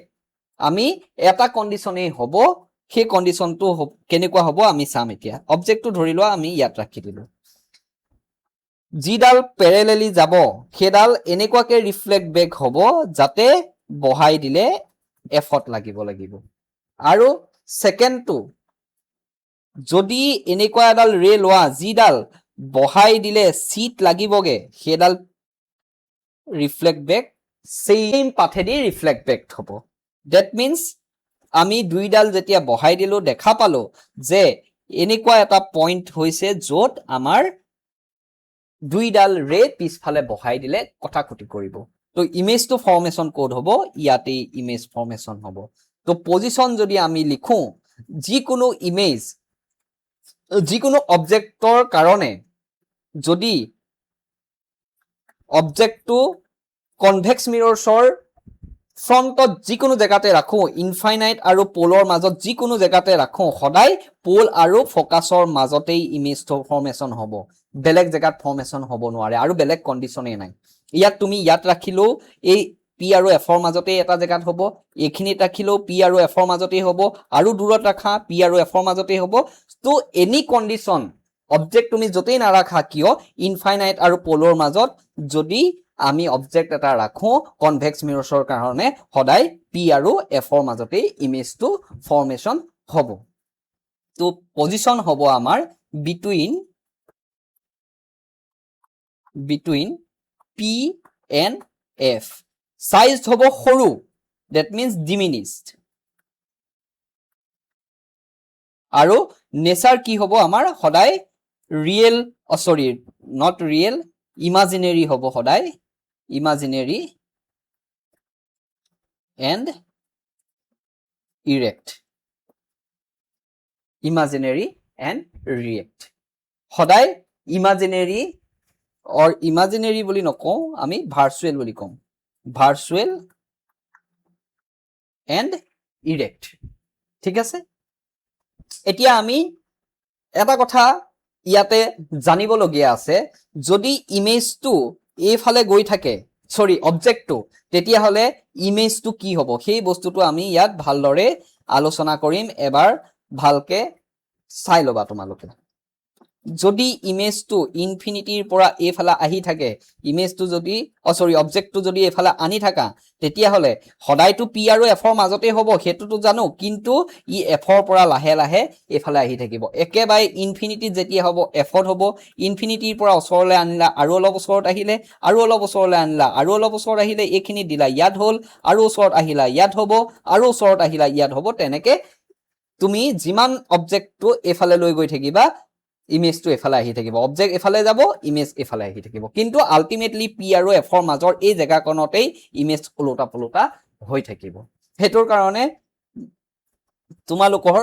আমি এটা কন্ডিশনে হ'ব সেই কন্ডিশনটো কেনেকুৱা হ'ব আমি চাম এতিয়া অবজেক্টটো ধৰি লোৱা আমি ইয়াত ৰাখি দিলো যিডাল প্যাৰেলেলি যাব সেইডাল এনেকুৱাকে ৰিফ্লেক্ট বেক হ'ব যাতে বহাই দিলে এফত লাগিব আৰু সেকেন্ডটো যদি এনেকুৱা এডাল ৰে লোৱা যিডাল বহাই দিলে সিট লাগিবগে সেইডাল ৰিফ্লেক্ট বেক সেম পাথেদি ৰিফ্লেক্ট বেক হ'ব দ্যাট মিন্স আমি দুইডাল যেতিয়া বহাই দিলো দেখা পালো যে এনেকুৱা এটা পইণ্ট হৈছে যত আমাৰ দুইডাল ৰে পিছফালে বহাই দিলে কথাকুটি কৰিব তো ইমেজ টু ফৰ্মেশন কোড হ'ব ইয়াতে ইমেজ ফৰ্মেশন হ'ব তো পজিশন যদি আমি লিখো যিকোনো ইমেজ যিকোনো অবজেক্টৰ কাৰণে যদি অবজেক্টটো কনভেক্স মিৰৰ্ছৰ ফ্ৰন্টত যিকোনো জায়গাতে ৰাখো ইনফাইনাইট আৰু পোলৰ মাজত যিকোনো জায়গাতে ৰাখো সদায় পোল আৰু ফোকাসৰ মাজতেই ইমেজ ফৰ্মেশন হ'ব বেলেগ জায়গাত ফৰ্মেশন হ'ব নোৱাৰে আৰু বেলেগ কন্ডিশনে নাই ইয়াত তুমি ইয়াত ৰাখিলো এই পি আৰু এফৰ মাজতে এটা জায়গাত হ'ব এইখিনিত ৰাখিলো পি আৰু এফৰ মাজতে হ'ব আৰু দূৰত ৰাখা পি আৰু এফৰ মাজতে হ'ব তো এনি কন্ডিশন অবজেক্ট তুমি যতেই নাৰাখা কিয় ইনফাইনাইট আৰু পোলৰ মাজত যদি আমি অবজেক্ট এটা ৰাখো কনভেক্স মিৰৰ্ছৰ কাৰণে সদায় পি আৰু এফৰ মাজতে ইমেজটো ফৰ্মেশন হ'ব তো পজিশন হ'ব আমাৰ between P and F size হ'ব সৰু that means diminished আৰু নেচাৰ কি হ'ব আমাৰ সদায় ৰিয়েল সৰি নট ৰিয়েল ইমাজিনাৰী হ'ব সদায় ইমাজিনাৰী and erect imaginary and react সদায় imaginary or imaginary বুলি নকওঁ আমি ভাৰ্চুৱেল বুলি কম ভাৰ্চুৱেল and erect ঠিক আছে এতিয়া আমি এটা কথা ইয়াতে জানিবলগীয়া আছে যদি ইমেজটো এইফালে গৈ থাকে সৰি অবজেক্টটো তেতিয়া হলে ইমেজটো কি হ'ব সেই বস্তুটো আমি ইয়াত ভালদৰে আলোচনা কৰিম এবাৰ ভালকে চাই লবা তোমালোকে যদি ইমেজটো ইনফিনিটিৰ পৰা এইফালে আহি থাকে ইমেজটো যদি অবজেক্টটো যদি এইফালে আনি থাকা তেতিয়াহলে সদায়তো পি আৰু এফৰ মাজতে হ'ব হেতুটো জানো কিন্তু ই এফৰ পৰা লাহে লাহে এইফালে আহি থাকিব একেবাৰে ইনফিনিটি যেতিয়া হ'ব এফত হ'ব ইনফিনিটিৰ পৰা ওচৰলৈ আনিলা আৰু অলপ ওচৰত আহিলে আৰু অলপ ওচৰলৈ আনিলা আৰু অলপ ওচৰত আহিলে এইখিনি দিলা ইয়াত হ'ল আৰু ওচৰত আহিলা ইয়াত হ'ব আৰু ওচৰত আহিলা ইয়াত হ'ব তেনেকে তুমি যিমান অবজেক্টটো এইফালে লৈ গৈ থাকিবা ইমেজটো এফালে আহি থাকিব অবজেক্ট এফালে যাব ইমেজ এফালে আহি থাকিব কিন্তু আলটিমেটলি পি আৰু এফৰ মাজৰ এই জায়গাকণতেই ইমেজ ওলোটা পলোটা হৈ থাকিব হেতুৰ কাৰণে তোমালোকৰ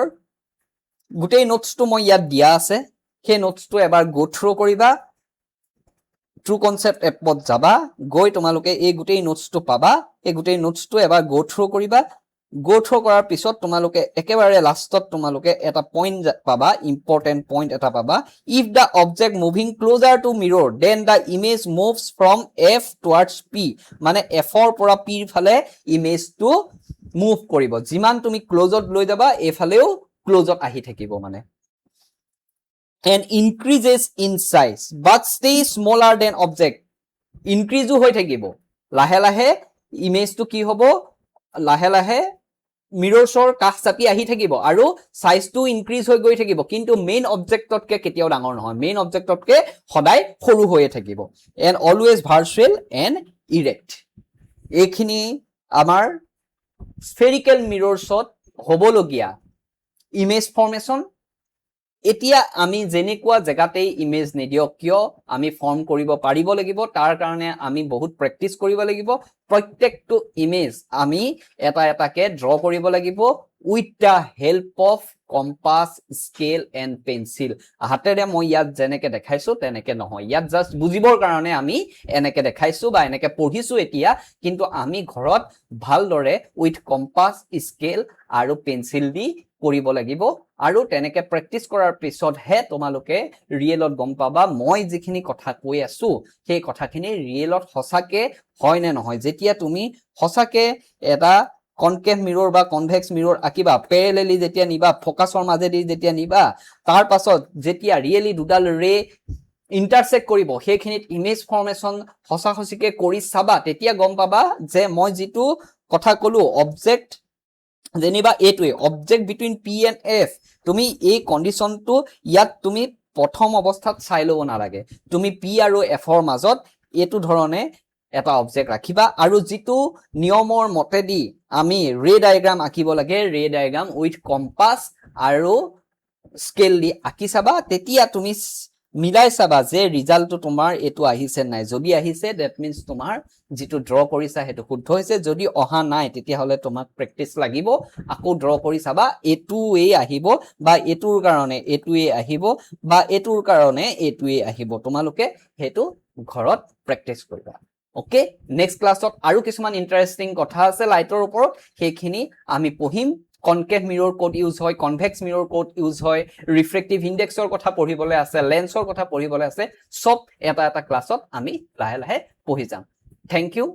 গোটেই নোটছটো মই ইয়াত দিয়া আছে সেই নোটছটো এবাৰ গো থ্ৰু কৰিবা ট্ৰু কনসেপ্ট এপত যাবা গৈ তোমালোকে এই গোটেই নোটছটো পাবা এই গোটেই নোটছটো এবাৰ গো থ্ৰু কৰিবা গো থ্ৰু কৰাৰ পিছত তোমালোকে একেবাৰে লাষ্টত তোমালোকে এটা পইণ্ট পাবা ইম্পৰ্টেন্ট পইণ্ট এটা পাবা if the object moving closer to mirror then the image moves from F towards P মানে এফৰ পৰা পিৰ ফালে ইমেজটো মুভ কৰিব যিমান তুমি ক্লোজত লৈ যাবা এইফালেও ক্লোজত আহি থাকিব মানে and increases in size but stays smaller than object increase হৈ থাকিব লাহে লাহে ইমেজটো কি হ'ব লাহে লাহে মিৰৰছৰ কাষ চাপি আহি থাকিব আৰু সাইজটো ইনক্ৰিজ হৈ গৈ থাকিব কিন্তু মেইন অবজেক্টতকে কেতিয়াও ডাঙৰ নহয় মেইন অবজেক্টতকে সদায় সৰু হৈয়ে থাকিব and always vertical and erect এইখিনি আমাৰ spherical mirrorsত হ'বলগীয়া ইমেজ ফৰ্মেশন এতিয়া আমি যেনেকুৱা জায়গাতেই ইমেজ নিদিয়ক কিয় আমি ফৰ্ম কৰিব পাৰিব লাগিব তাৰ কাৰণে আমি বহুত প্ৰেক্টিস কৰিব লাগিব প্ৰত্যেকটো ইমেজ আমি এটা এটাকে ড্ৰ কৰিব লাগিব with the help of compass scale and pencil হাতেৰে মই ইয়াত যেনেকে দেখাইছো তেনেকে নহয় ইয়াত জাস্ট বুজিবৰ কাৰণে আমি এনেকে দেখাইছো বা এনেকে পঢ়িছো এতিয়া কিন্তু আমি ঘৰত ভালদৰে উইথ কম্পাস স্কেল আৰু পেন্সিল দি কৰিব লাগিব আৰু তেনেকে প্ৰেক্টিস কৰাৰ পিছত হে তোমালোকে ৰিয়েলত গম পাবা মই যিখিনি কথা কৈ আছো সেই কথাখিনি ৰিয়েলত হসাকে হয় নে নহয় যেতিয়া তুমি হসাকে এটা কনকেভ মিৰৰ বা কনভেক্স মিৰৰ আকিবা প্যাৰেলেলি যেতিয়া নিবা ফোকাসৰ মাজেদি যেতিয়া নিবা তাৰ পাছত যেতিয়া ৰিয়েলি দুডাল ৰে ইন্টাৰসেক্ট কৰিব সেইখিনিত ইমেজ ফৰ্মেশন হসাহসিকে কৰি চাবা তেতিয়া গম পাবা যে মই যিটো কথা কলো অবজেক্ট যেনিবা এইটোৱে object between P and F তুমি এই কন্ডিশনটো ইয়াত তুমি প্ৰথম অৱস্থাত চাই ল'ব নালাগে তুমি পি আৰু এফৰ মাজত এইটো ধৰণে এটা অবজেক্ট ৰাখিবা আৰু যিটো নিয়মৰ মতেদি আমি ৰে ডায়াগ্ৰাম আঁকিব লাগে ৰে ডায়াগ্ৰাম উইথ কম্পাস আৰু স্কেল দি আঁকি চাবা তেতিয়া তুমি মিলাই চাবা যে ৰিজাল্টটো তোমাৰ এটো আহিছে নাই যদি আহিছে দ্যাট মিন্স তোমাৰ যেটো ড্ৰ কৰিছা হেতু শুদ্ধ হৈছে যদি অহা নাই তেতিয়া হলে তোমাক প্ৰেক্টিস লাগিব আকৌ ড্ৰ কৰি চাবা এটুৱে আহিব বা এটুৰ কাৰণে এটুৱে আহিব বা এটুৰ কাৰণে এটুৱে আহিব তোমালোকে হেতু ঘৰত প্ৰেক্টিস কৰিবা ওকে নেক্সট ক্লাছত আৰু কিছুমান ইন্টাৰেষ্টিং কথা আছে লাইটৰ ওপৰত সেইখিনি আমি পঢ়িম কনকেভ মিৰৰ কোড ইউজ হয় কনভেক্স মিৰৰ কোড ইউজ হয় ৰিফ্ৰেক্টিভ ইনডেক্সৰ কথা পঢ়িবলৈ আছে লেন্সৰ কথা পঢ়িবলৈ আছে সব এটা এটা ক্লাছত আমি লাহে লাহে পঢ়ি যাম থ্যাংক ইউ